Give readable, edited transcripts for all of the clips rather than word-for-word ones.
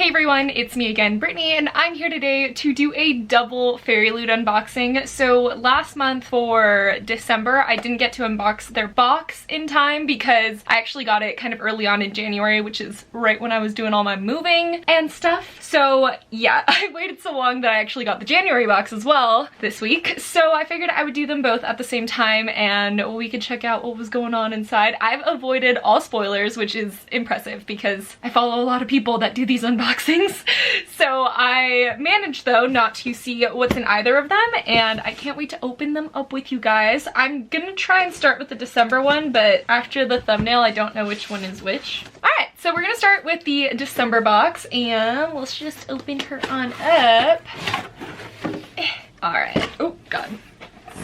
Hey everyone, it's me again, Brittany, and I'm here today to do a double FAIRYLOOT unboxing. So last month for December, I didn't get to unbox their box in time because I actually got it kind of early on in January, which is right when I was doing all my moving and stuff. So yeah, I waited so long that I actually got the January box as well this week. So I figured I would do them both at the same time and we could check out what was going on inside. I've avoided all spoilers, which is impressive because I follow a lot of people that do these unboxings. So I managed though not to see what's in either of them, and I can't wait to open them up with you guys. I'm gonna try and start with the December one, but after the thumbnail I don't know which one is which. Alright, so we're gonna start with the December box and let's just open her on up. Alright, oh god,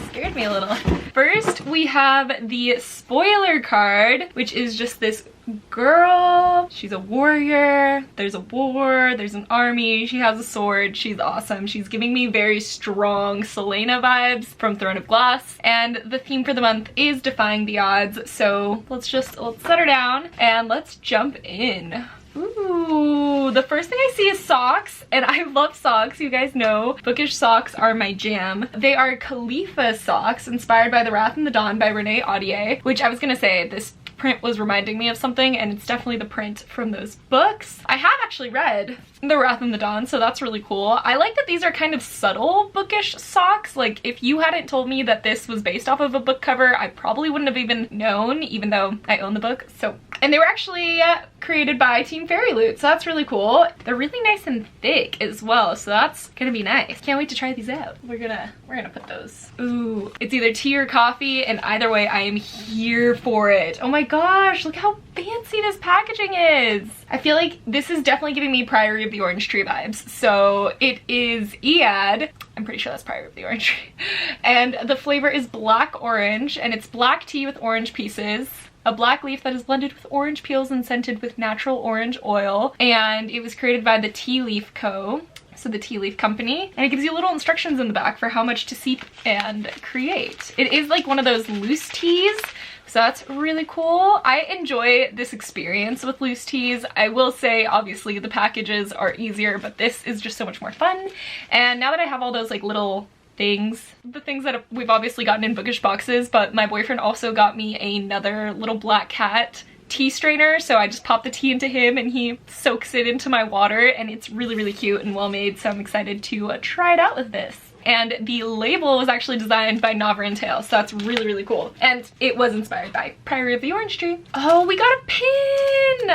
scared me a little. First we have the spoiler card, which is just this girl. She's a warrior. There's a war, there's an army, she has a sword, she's awesome. She's giving me very strong Selena vibes from Throne of Glass, and the theme for the month is defying the odds. So let's set her down and let's jump in. Ooh, the first thing I see is socks, and I love socks. You guys know bookish socks are my jam. They are Khalifa socks inspired by The Wrath and the Dawn by Renee Audier, which I was gonna say this print was reminding me of something, and it's definitely the print from those books. I have actually read The Wrath and the Dawn, so that's really cool. I like that these are kind of subtle bookish socks. Like, if you hadn't told me that this was based off of a book cover, I probably wouldn't have even known, even though I own the book. So, and they were actually created by Team FAIRYLOOT, so that's really cool. They're really nice and thick as well, so that's gonna be nice. Can't wait to try these out. We're gonna put those. Ooh, it's either tea or coffee, and either way I am here for it. Oh my gosh, look how fancy this packaging is. I feel like this is definitely giving me Priory of the Orange Tree vibes. So it is Iad. I'm pretty sure that's Priory of the Orange Tree. And the flavor is black orange, and it's black tea with orange pieces. A black leaf that is blended with orange peels and scented with natural orange oil. And it was created by the Tea Leaf Co. So the Tea Leaf Company, and it gives you little instructions in the back for how much to steep and create. It is like one of those loose teas, so that's really cool. I enjoy this experience with loose teas. I will say, obviously, the packages are easier, but this is just so much more fun. And now that I have all those like little things, the things that we've obviously gotten in bookish boxes, but my boyfriend also got me another little black cat tea strainer, so I just pop the tea into him and he soaks it into my water, and it's really, really cute and well made, so I'm excited to try it out with this. And the label was actually designed by Navar and Tail, so that's really, really cool. And it was inspired by Priory of the Orange Tree. Oh, we got a pin!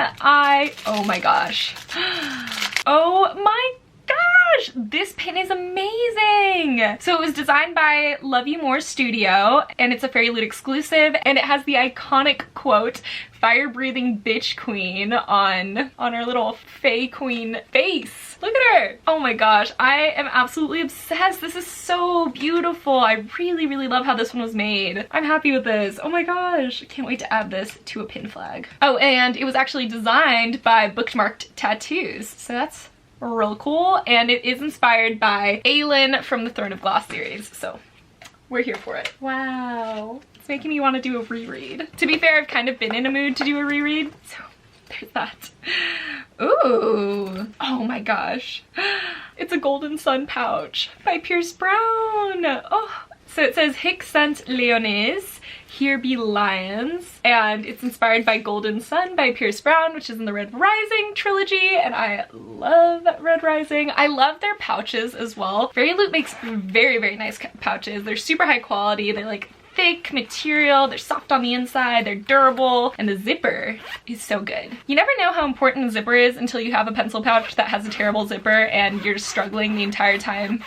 Oh my gosh. Oh my gosh, this pin is amazing. So it was designed by Love You More Studio, and it's a FAIRYLOOT exclusive, and it has the iconic quote, "Fire breathing bitch queen," on her little fae queen face. Look at her. Oh my gosh, I am absolutely obsessed. This is so beautiful. I really, really love how this one was made. I'm happy with this. Oh my gosh, I can't wait to add this to a pin flag. Oh, and it was actually designed by Bookmark Tattoos, so that's real cool, and it is inspired by Aelin from the Throne of Glass series, so we're here for it. Wow, it's making me want to do a reread. To be fair, I've kind of been in a mood to do a reread, so there's that. Ooh, oh my gosh, it's a Golden Sun pouch by Pierce Brown. Oh, so it says Hic Sant Leones, Here Be Lions, and it's inspired by Golden Sun by Pierce Brown, which is in the Red Rising trilogy, and I love Red Rising. I love their pouches as well. FAIRYLOOT makes very, very nice pouches. They're super high quality. They're like thick material, they're soft on the inside, they're durable, and the zipper is so good. You never know how important a zipper is until you have a pencil pouch that has a terrible zipper and you're struggling the entire time.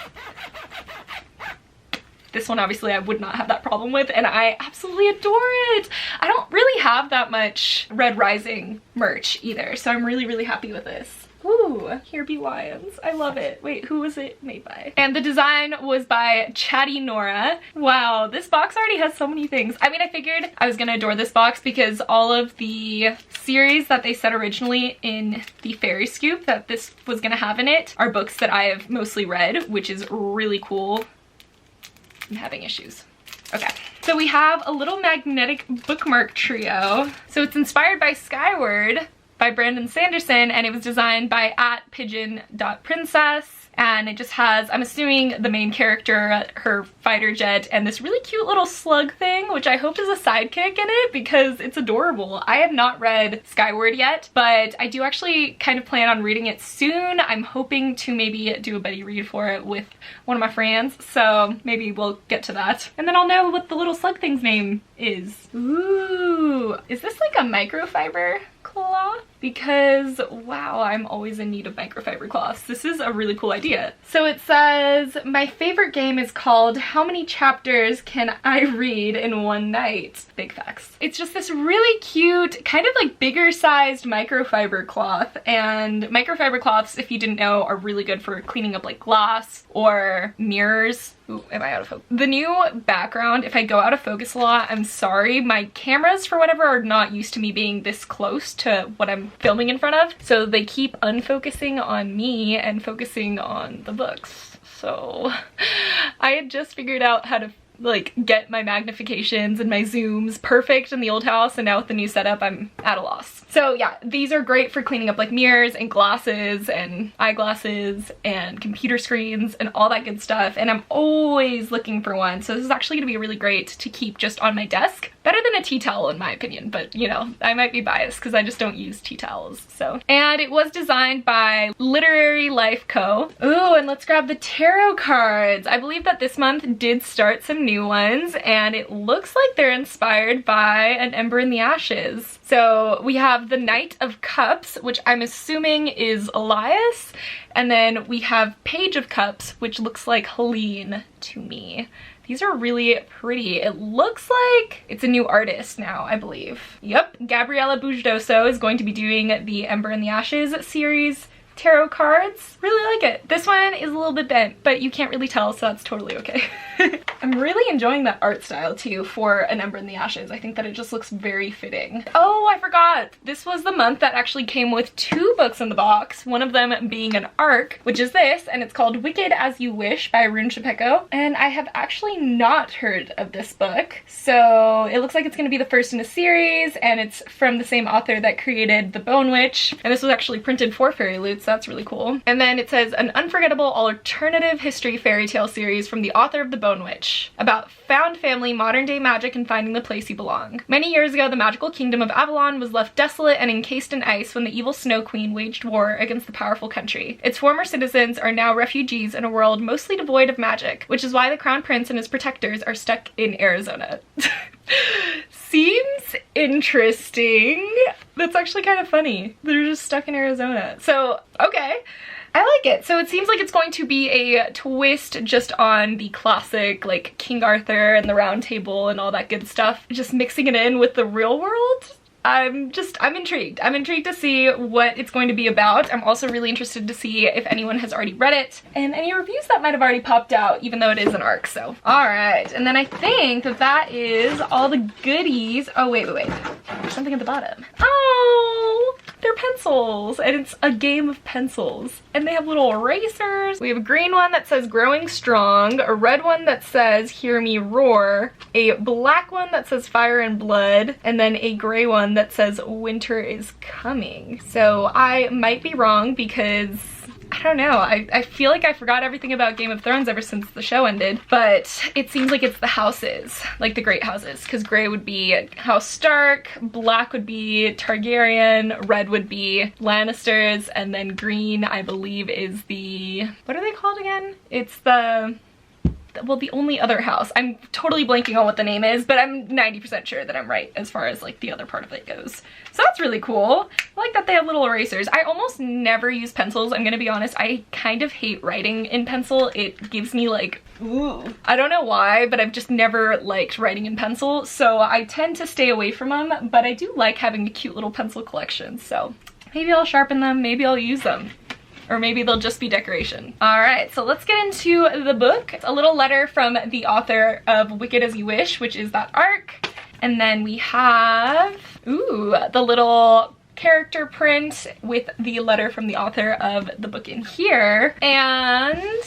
This one, obviously, I would not have that problem with, and I absolutely adore it. I don't really have that much Red Rising merch either, so I'm really, really happy with this. Ooh, Here Be Lions. I love it. Wait, who was it made by? And the design was by Chatty Nora. Wow, this box already has so many things. I mean, I figured I was gonna adore this box because all of the series that they said originally in the Fairy Scoop that this was gonna have in it are books that I have mostly read, which is really cool. I'm having issues. Okay, so we have a little magnetic bookmark trio. So it's inspired by Skyward, by Brandon Sanderson, and it was designed by @pigeon.princess. And it just has, I'm assuming, the main character, her fighter jet, and this really cute little slug thing, which I hope is a sidekick in it because it's adorable. I have not read Skyward yet, but I do actually kind of plan on reading it soon. I'm hoping to maybe do a buddy read for it with one of my friends, so maybe we'll get to that. And then I'll know what the little slug thing's name is. Ooh, is this like a microfiber cloth? Because wow, I'm always in need of microfiber cloths. This is a really cool idea. So it says, my favorite game is called How Many Chapters Can I Read in One Night? Big facts. It's just this really cute, kind of like bigger sized microfiber cloth, and microfiber cloths, if you didn't know, are really good for cleaning up like glass or mirrors. Ooh, am I out of focus? The new background, if I go out of focus a lot, I'm sorry. My cameras, for whatever, are not used to me being this close to what I'm filming in front of. So they keep unfocusing on me and focusing on the books. So I had just figured out how to like get my magnifications and my zooms perfect in the old house, and now with the new setup I'm at a loss. So yeah, these are great for cleaning up like mirrors and glasses and eyeglasses and computer screens and all that good stuff, and I'm always looking for one. So this is actually gonna be really great to keep just on my desk. Better than a tea towel in my opinion, but you know, I might be biased because I just don't use tea towels. So, and it was designed by Literary Life Co. Ooh, and let's grab the tarot cards. I believe that this month did start some new ones, and it looks like they're inspired by An Ember in the Ashes. So we have the Knight of Cups, which I'm assuming is Elias, and then we have Page of Cups, which looks like Helene to me. These are really pretty. It looks like it's a new artist now, I believe. Yep, Gabriella Bujdoso is going to be doing the Ember in the Ashes series tarot cards. Really like it. This one is a little bit bent, but you can't really tell, so that's totally okay. I'm really enjoying that art style too for An Ember in the Ashes. I think that it just looks very fitting. Oh, I forgot. This was the month that actually came with 2 books in the box, one of them being an ARC, which is this, and it's called Wicked As You Wish by Rune Shapeko. And I have actually not heard of this book, so it looks like it's going to be the first in a series, and it's from the same author that created The Bone Witch, and this was actually printed for FAIRYLOOT, so that's really cool. And then it says, an unforgettable alternative history fairy tale series from the author of The Bone Witch, about found family, modern day magic, and finding the place you belong. Many years ago, the magical kingdom of Avalon was left desolate and encased in ice when the evil Snow Queen waged war against the powerful country. Its former citizens are now refugees in a world mostly devoid of magic, which is why the Crown Prince and his protectors are stuck in Arizona. Seems interesting. That's actually kind of funny. They're just stuck in Arizona. So, okay. I like it. So it seems like it's going to be a twist just on the classic, like King Arthur and the Round Table and all that good stuff. Just mixing it in with the real world. I'm intrigued. I'm intrigued to see what it's going to be about. I'm also really interested to see if anyone has already read it and any reviews that might have already popped out, even though it is an ARC, so. All right, and then I think that that is all the goodies. Oh, wait. There's something at the bottom. Oh, they're pencils, and it's a game of pencils. And they have little erasers. We have a green one that says Growing Strong, a red one that says Hear Me Roar, a black one that says Fire and Blood, and then a gray one that says Winter is Coming. So I might be wrong because I don't know, I feel like I forgot everything about Game of Thrones ever since the show ended, but it seems like it's the houses, like the great houses, because gray would be House Stark, black would be Targaryen, red would be Lannisters, and then green, I believe, is the, what are they called again? It's the, well, the only other house. I'm totally blanking on what the name is, but I'm 90% sure that I'm right as far as like the other part of it goes. So that's really cool. I like that they have little erasers. I almost never use pencils, I'm gonna be honest. I kind of hate writing in pencil. It gives me like, ooh. I don't know why, but I've just never liked writing in pencil, so I tend to stay away from them, but I do like having a cute little pencil collection, so maybe I'll sharpen them, maybe I'll use them. Or maybe they'll just be decoration. All right, so let's get into the book. It's a little letter from the author of Wicked As You Wish, which is that ARC. And then we have, ooh, the little character print with the letter from the author of the book in here. And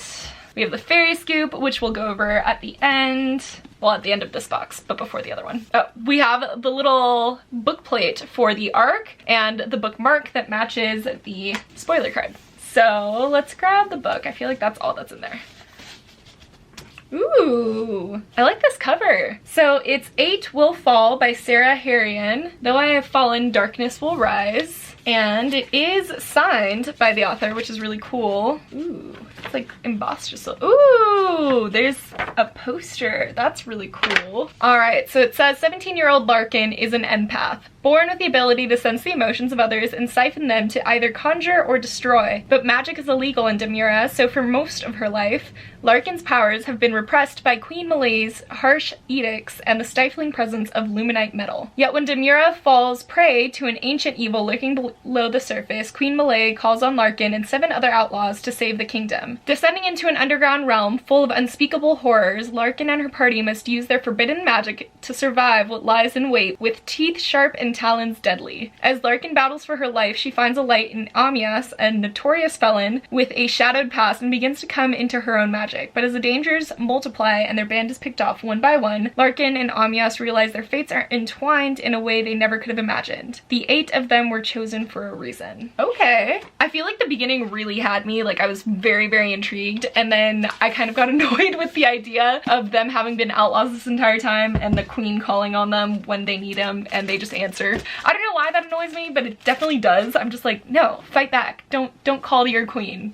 we have the fairy scoop, which we'll go over at the end. Well, at the end of this box, but before the other one. Oh, we have the little book plate for the ARC and the bookmark that matches the spoiler card. So let's grab the book. I feel like that's all that's in there. Ooh, I like this cover. So it's 8 Will Fall by Sarah Harrion. Though I have fallen, darkness will rise. And it is signed by the author, which is really cool. Ooh, it's like embossed just so. Ooh, there's a poster. That's really cool. All right, so it says 17-year-old Larkin is an empath, born with the ability to sense the emotions of others and siphon them to either conjure or destroy. But magic is illegal in Demura, so for most of her life, Larkin's powers have been repressed by Queen Malay's harsh edicts and the stifling presence of luminite metal. Yet when Demura falls prey to an ancient evil lurking below the surface, Queen Malay calls on Larkin and 7 other outlaws to save the kingdom. Descending into an underground realm full of unspeakable horrors, Larkin and her party must use their forbidden magic to survive what lies in wait, with teeth sharp and talons deadly. As Larkin battles for her life, she finds a light in Amyas, a notorious felon with a shadowed past, and begins to come into her own magic. But as the dangers multiply and their band is picked off one by one, Larkin and Amyas realize their fates are entwined in a way they never could have imagined. The 8 of them were chosen for a reason. Okay. I feel like the beginning really had me, like I was very, very intrigued, and then I kind of got annoyed with the idea of them having been outlaws this entire time and the queen calling on them when they need him and they just answer. I don't know why that annoys me, but it definitely does. I'm just like, no, fight back. Don't call to your queen.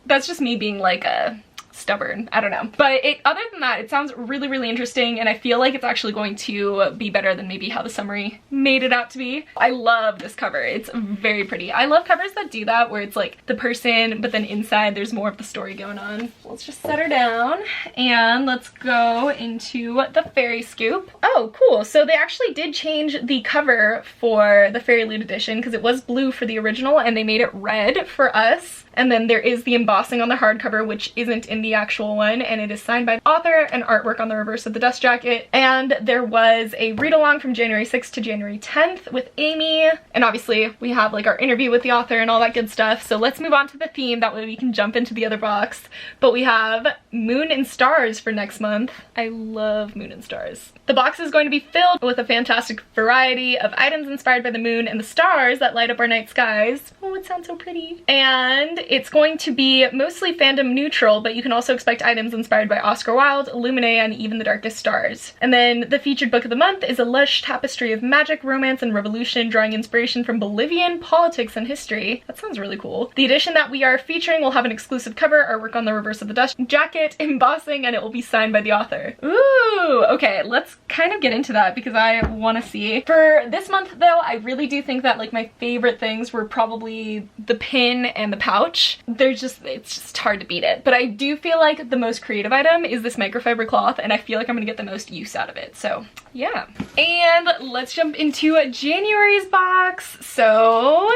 That's just me being like a stubborn, I don't know. But other than that, it sounds really, really interesting, and I feel like it's actually going to be better than maybe how the summary made it out to be. I love this cover. It's very pretty. I love covers that do that, where it's like the person, but then inside there's more of the story going on. Let's just set her down and let's go into the Fairy Scoop. Oh, cool. So they actually did change the cover for the FAIRYLOOT edition, because it was blue for the original and they made it red for us. And then there is the embossing on the hardcover, which isn't in the actual one, and it is signed by the author and artwork on the reverse of the dust jacket. And there was a read-along from January 6th to January 10th with Amy, and obviously we have like our interview with the author and all that good stuff. So let's move on to the theme, that way we can jump into the other box. But we have Moon and Stars for next month. I love Moon and Stars. The box is going to be filled with a fantastic variety of items inspired by the moon and the stars that light up our night skies. Oh, it sounds so pretty. And it's going to be mostly fandom neutral, but you can also expect items inspired by Oscar Wilde, Illuminae, and even the darkest stars. And then the featured book of the month is a lush tapestry of magic, romance, and revolution, drawing inspiration from Bolivian politics and history. That sounds really cool. The edition that we are featuring will have an exclusive cover, artwork on the reverse of the dust jacket, embossing, and it will be signed by the author. Ooh, okay, let's kind of get into that because I want to see. For this month though, I really do think that like my favorite things were probably the pin and the pouch. It's just hard to beat it. But I do feel like the most creative item is this microfiber cloth, and I feel like I'm gonna get the most use out of it. So yeah. And let's jump into January's box. So,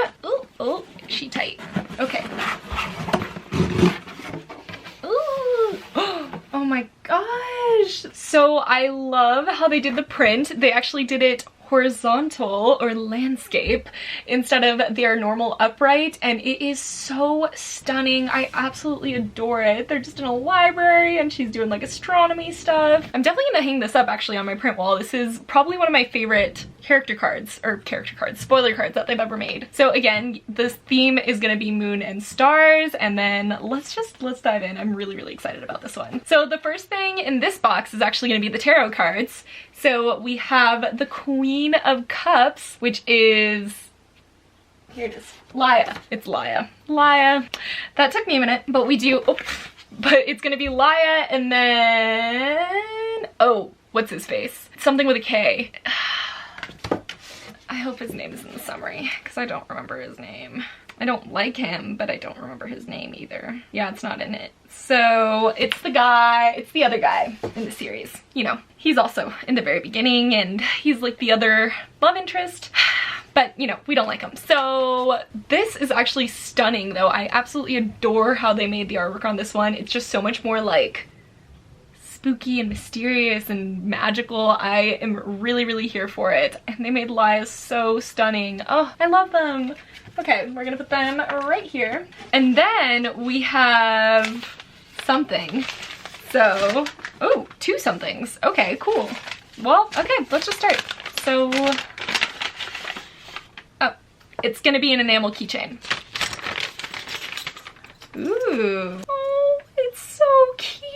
oh, she tight. Okay. Ooh. Oh my gosh. So I love how they did the print. They actually did it horizontal or landscape instead of their normal upright, and it is so stunning. I absolutely adore it. They're just in a library and she's doing like astronomy stuff. I'm definitely gonna hang this up actually on my print wall. This is probably one of my favorite spoiler cards that they've ever made. So again, this theme is gonna be moon and stars, and then let's dive in. I'm really, really excited about this one. So the first thing in this box is actually gonna be the tarot cards. So we have the Queen of Cups, which is, here it is, Laia. It's Laia. Laia. That took me a minute, but we do, but it's gonna be Laia, and then, oh, what's his face? Something with a K. I hope his name is in the summary, because I don't remember his name. I don't like him, but I don't remember his name either. Yeah, it's not in it. So it's the other guy in the series. You know, he's also in the very beginning, and he's like the other love interest. But, you know, we don't like him. So this is actually stunning, though. I absolutely adore how they made the artwork on this one. It's just so much more like spooky and mysterious and magical. I am really, really here for it. And they made Laia so stunning. Oh, I love them. Okay, we're gonna put them right here. And then we have something. So, oh, 2 somethings. Okay, cool. Well, okay, let's just start. So, oh, it's gonna be an enamel keychain. Ooh. Oh, it's so cute.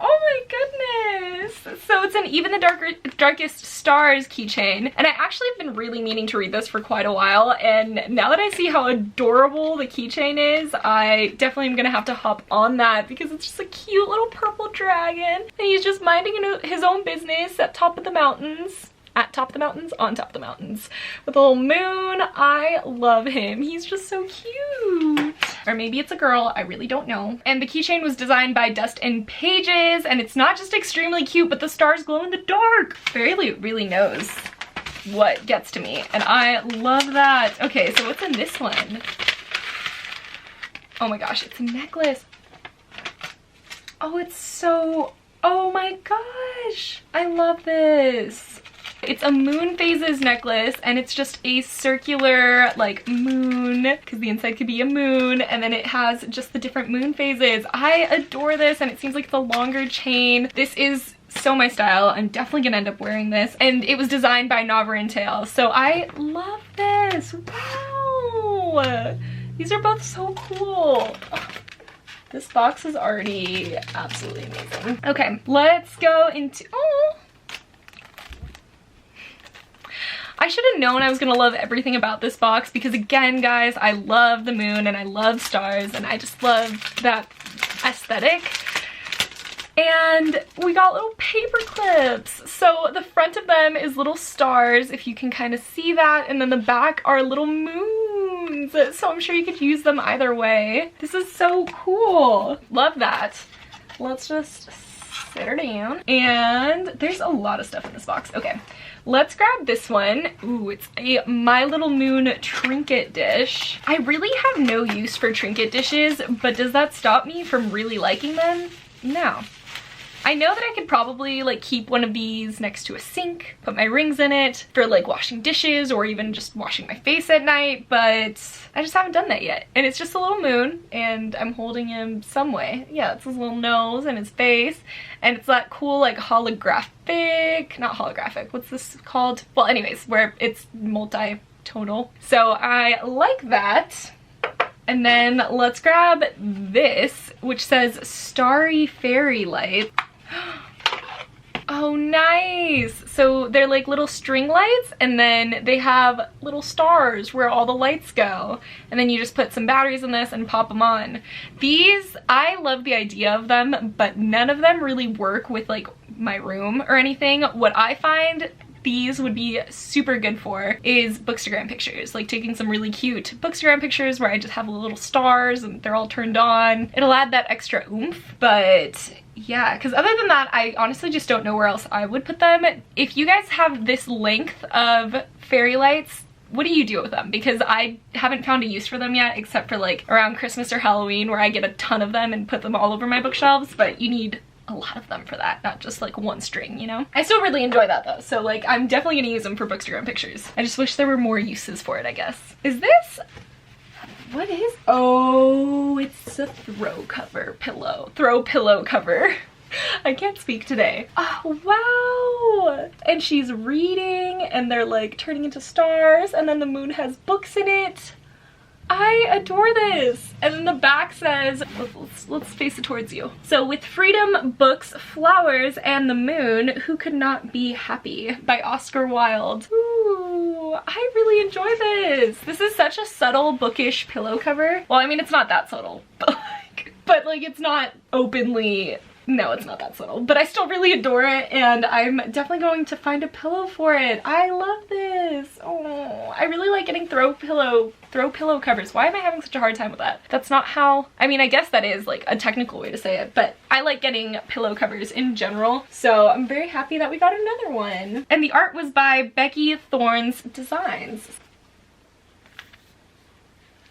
Oh my goodness. So it's an Even the Darkest Stars keychain. And I actually have been really meaning to read this for quite a while. And now that I see how adorable the keychain is, I definitely am gonna have to hop on that because it's just a cute little purple dragon. And he's just minding his own business at top of the mountains. At top of the mountains, on top of the mountains, with a little moon. I love him. He's just so cute. Or maybe it's a girl, I really don't know. And the keychain was designed by Dust and Pages, and it's not just extremely cute, but the stars glow in the dark. FAIRYLOOT really knows what gets to me, and I love that. Okay, so what's in this one? Oh my gosh, it's a necklace. Oh, it's so, oh my gosh, I love this. It's a moon phases necklace, and it's just a circular like moon, because the inside could be a moon, and then it has just the different moon phases. I adore this, and it seems like it's a longer chain. This is so my style. I'm definitely gonna end up wearing this, and it was designed by Nover and Tail, so I love this. Wow, these are both so cool. Oh, this box is already absolutely amazing. Okay, let's go into, oh, I should have known I was gonna love everything about this box because, again, guys, I love the moon and I love stars and I just love that aesthetic. And we got little paper clips. So the front of them is little stars, if you can kind of see that, and then the back are little moons. So I'm sure you could use them either way. This is so cool. Love that. Let's just sit her down. And there's a lot of stuff in this box. Okay. Let's grab this one. Ooh, it's a My Little Moon trinket dish. I really have no use for trinket dishes, but does that stop me from really liking them? No. I know that I could probably like keep one of these next to a sink, put my rings in it for like washing dishes or even just washing my face at night, but I just haven't done that yet. And it's just a little moon and I'm holding him some way. Yeah, it's his little nose and his face. And it's that cool like holographic, not holographic, what's this called? Well, anyways, where it's multi-tonal. So I like that. And then let's grab this, which says Starry Fairy Light. Oh, nice. So they're like little string lights, and then they have little stars where all the lights go. And then you just put some batteries in this and pop them on. These, I love the idea of them, but none of them really work with like my room or anything. What I find these would be super good for is Bookstagram pictures, like taking some really cute Bookstagram pictures where I just have little stars and they're all turned on. It'll add that extra oomph, but yeah, because other than that, I honestly just don't know where else I would put them. If you guys have this length of fairy lights, what do you do with them? Because I haven't found a use for them yet, except for like around Christmas or Halloween where I get a ton of them and put them all over my bookshelves, but you need a lot of them for that, not just like one string, you know? I still really enjoy that though, so like I'm definitely gonna use them for Bookstagram pictures. I just wish there were more uses for it, I guess. Is this, what is, oh, it's a throw pillow cover. I can't speak today. Oh, wow. And she's reading and they're like turning into stars, and then the moon has books in it. I adore this. And then the back says, let's face it towards you. So with freedom, books, flowers, and the moon, who could not be happy? By Oscar Wilde. Ooh, I really enjoy this. This is such a subtle bookish pillow cover. Well, I mean, it's not that subtle, but like it's not openly, no, it's not that subtle, but I still really adore it, and I'm definitely going to find a pillow for it. I love this. Oh, I really like getting throw pillow covers. Why am I having such a hard time with that? That's not how, I mean, I guess that is like a technical way to say it, but I like getting pillow covers in general, so I'm very happy that we got another one. And the art was by Becky Thorne's Designs.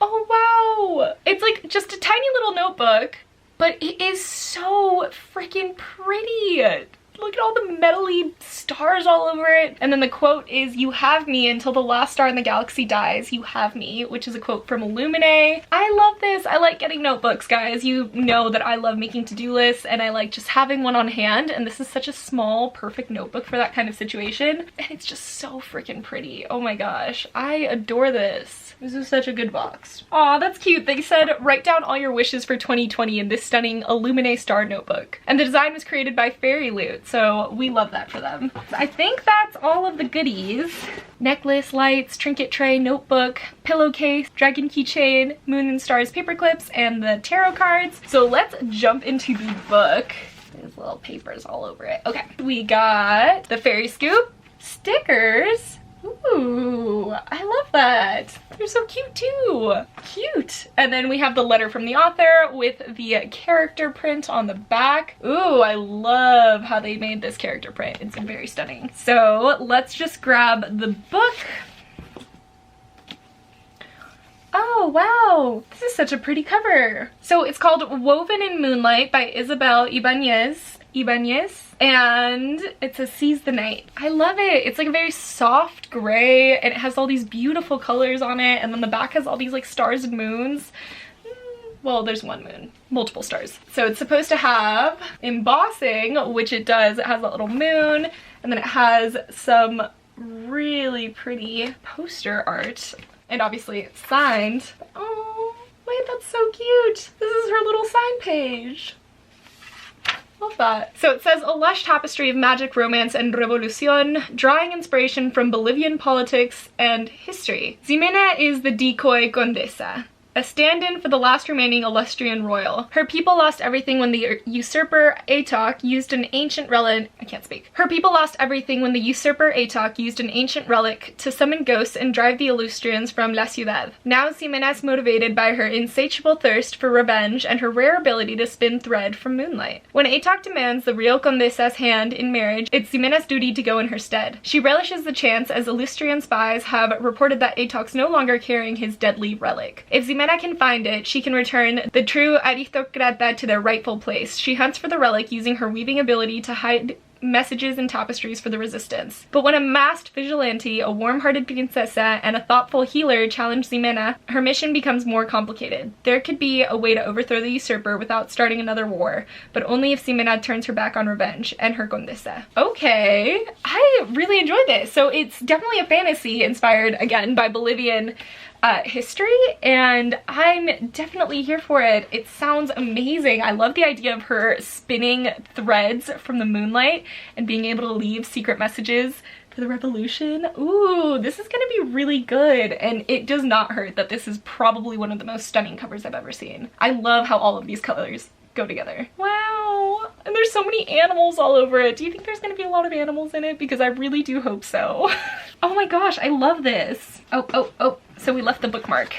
Oh, wow. It's like just a tiny little notebook, but it is so freaking pretty. Look at all the metally stars all over it. And then the quote is, "You have me until the last star in the galaxy dies. You have me," which is a quote from Illuminae. I love this. I like getting notebooks, guys. You know that I love making to-do lists and I like just having one on hand, and this is such a small, perfect notebook for that kind of situation. And it's just so freaking pretty. Oh my gosh. I adore this. This is such a good box. Aw, that's cute. They said, "Write down all your wishes for 2020 in this stunning Illuminae star notebook." And the design was created by FAIRYLOOT, so we love that for them. I think that's all of the goodies. Necklace, lights, trinket tray, notebook, pillowcase, dragon keychain, moon and stars paper clips, and the tarot cards. So let's jump into the book. There's little papers all over it. Okay, we got the fairy scoop, stickers. Ooh, I love that. They're so cute too. Cute. And then we have the letter from the author with the character print on the back. Ooh, I love how they made this character print. It's very stunning. So let's just grab the book. Oh, wow. This is such a pretty cover. So it's called Woven in Moonlight by Isabel Ibanez. And it says "Seize the Night." I love it. It's like a very soft gray and it has all these beautiful colors on it, and then the back has all these like stars and moons. Well, there's one moon, multiple stars. So it's supposed to have embossing, which it does. It has that little moon, and then it has some really pretty poster art, and obviously it's signed. Oh, wait, that's so cute. This is her little sign page. Love that. So it says, "A lush tapestry of magic, romance, and revolucion, drawing inspiration from Bolivian politics and history. Ximena is the decoy condesa, a stand-in for the last remaining Illustrian royal. Her people lost everything when the usurper Atok used an ancient relic— I can't speak. Her people lost everything when the usurper Atok used an ancient relic to summon ghosts and drive the Illustrians from La Ciudad. Now Ximena is motivated by her insatiable thirst for revenge and her rare ability to spin thread from moonlight. When Atok demands the real Condesa's hand in marriage, it's Ximena's duty to go in her stead. She relishes the chance as Illustrian spies have reported that Atok's no longer carrying his deadly relic. If Ximena can find it, she can return the true aristocrata to their rightful place. She hunts for the relic using her weaving ability to hide messages and tapestries for the resistance. But when a masked vigilante, a warm-hearted princesa, and a thoughtful healer challenge Ximena, her mission becomes more complicated. There could be a way to overthrow the usurper without starting another war, but only if Ximena turns her back on revenge and her condesa. Okay, I really enjoyed this. So it's definitely a fantasy inspired, again, by Bolivian history, and I'm definitely here for it. It sounds amazing. I love the idea of her spinning threads from the moonlight and being able to leave secret messages for the revolution. Ooh, this is gonna be really good, and it does not hurt that this is probably one of the most stunning covers I've ever seen. I love how all of these colors go together. Wow, and there's so many animals all over it. Do you think there's gonna be a lot of animals in it? Because I really do hope so. Oh my gosh, I love this. Oh, so we left the bookmark.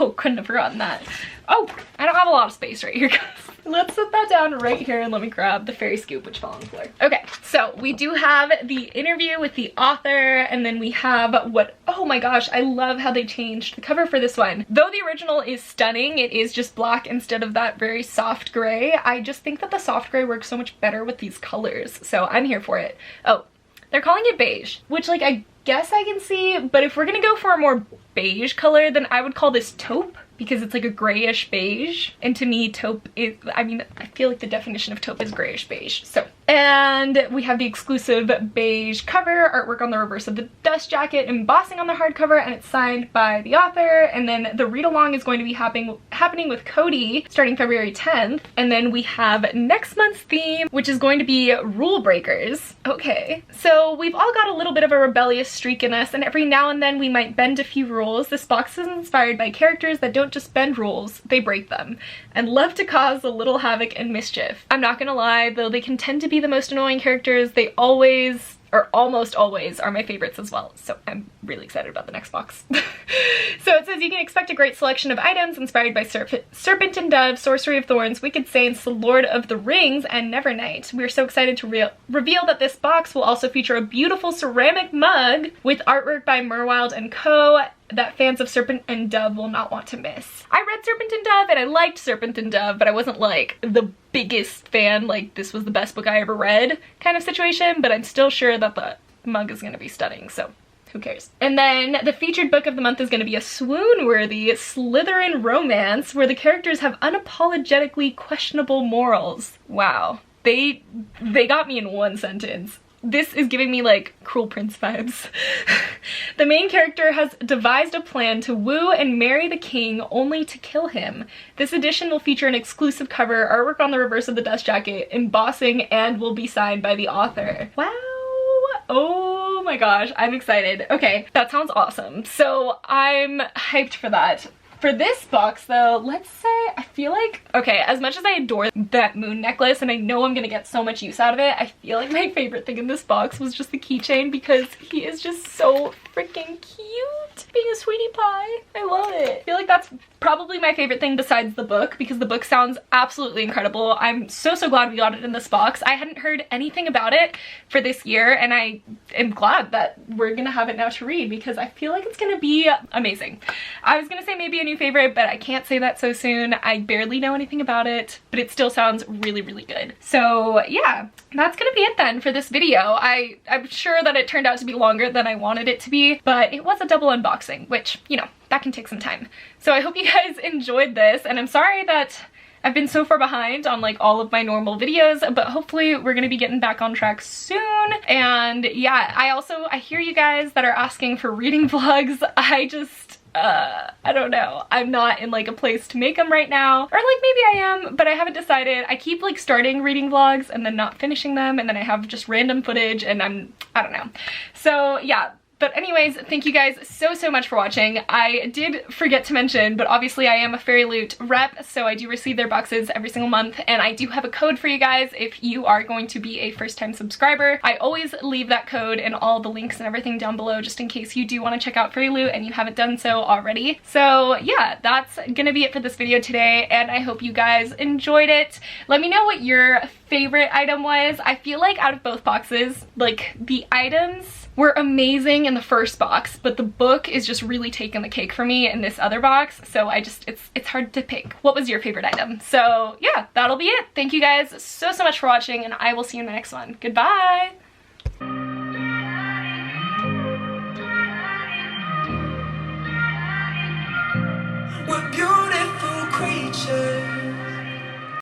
Oh, couldn't have forgotten that. Oh, I don't have a lot of space right here, guys. Let's set that down right here and let me grab the fairy scoop, which fell on the floor. Okay, so we do have the interview with the author, and then we have what— oh my gosh, I love how they changed the cover for this one. Though the original is stunning, it is just black instead of that very soft gray. I just think that the soft gray works so much better with these colors, so I'm here for it. Oh, they're calling it beige, which, like, I guess I can see, but if we're gonna go for a more beige color, then I would call this taupe, because it's like a grayish beige, and to me taupe is— I mean, I feel like the definition of taupe is grayish beige. So, and we have the exclusive beige cover, artwork on the reverse of the dust jacket, embossing on the hardcover, and it's signed by the author. And then the read-along is going to be happening with Cody starting February 10th. And then we have next month's theme, which is going to be rule breakers. Okay, so we've all got a little bit of a rebellious streak in us, and every now and then we might bend a few rules. This box is inspired by characters that don't just bend rules, they break them, and love to cause a little havoc and mischief. I'm not gonna lie, though they can tend to be the most annoying characters, they always, or almost always, are my favorites as well. So I'm really excited about the next box. So it says you can expect a great selection of items inspired by Serpent and Dove, Sorcery of Thorns, Wicked Saints, The Lord of the Rings, and Nevernight. We're so excited to reveal that this box will also feature a beautiful ceramic mug with artwork by Merwild & Co. that fans of Serpent and Dove will not want to miss. I read Serpent and Dove and I liked Serpent and Dove, but I wasn't like the biggest fan, like this was the best book I ever read kind of situation, but I'm still sure that the mug is gonna be stunning, so who cares? And then the featured book of the month is going to be a swoon-worthy Slytherin romance where the characters have unapologetically questionable morals. Wow. They got me in one sentence. This is giving me like Cruel Prince vibes. The main character has devised a plan to woo and marry the king only to kill him. This edition will feature an exclusive cover, artwork on the reverse of the dust jacket, embossing, and will be signed by the author. Wow. Oh my gosh, I'm excited. Okay, that sounds awesome. So I'm hyped for that. For this box though, let's say, I feel like, okay, as much as I adore that moon necklace and I know I'm gonna get so much use out of it, I feel like my favorite thing in this box was just the keychain because he is just so freaking cute. Being a sweetie pie. I love it. I feel like that's probably my favorite thing besides the book because the book sounds absolutely incredible. I'm so glad we got it in this box. I hadn't heard anything about it for this year and I am glad that we're gonna have it now to read because I feel like it's gonna be amazing. I was gonna say maybe a new favorite, but I can't say that so soon. I barely know anything about it, but it still sounds really good. So yeah, that's gonna be it then for this video. I'm sure that it turned out to be longer than I wanted it to be, but it was a double unboxing, which, you know, that can take some time. So I hope you guys enjoyed this, and I'm sorry that I've been so far behind on like all of my normal videos, but hopefully we're gonna be getting back on track soon. And yeah, I hear you guys that are asking for reading vlogs. I don't know. I'm not in like a place to make them right now, or like maybe I am, but I haven't decided. I keep like starting reading vlogs and then not finishing them, and then I have just random footage and I don't know. So yeah. But anyways, thank you guys so much for watching. I did forget to mention, but obviously I am a FAIRYLOOT rep, so I do receive their boxes every single month, and I do have a code for you guys if you are going to be a first-time subscriber. I always leave that code and all the links and everything down below just in case you do want to check out FAIRYLOOT and you haven't done so already. So yeah, that's gonna be it for this video today, and I hope you guys enjoyed it. Let me know what your favorite item was. I feel like out of both boxes, like the items were amazing in the first box, but the book is just really taking the cake for me in this other box, so it's hard to pick. What was your favorite item? So yeah, that'll be it. Thank you guys so much for watching, and I will see you in the next one. Goodbye! We're beautiful creatures.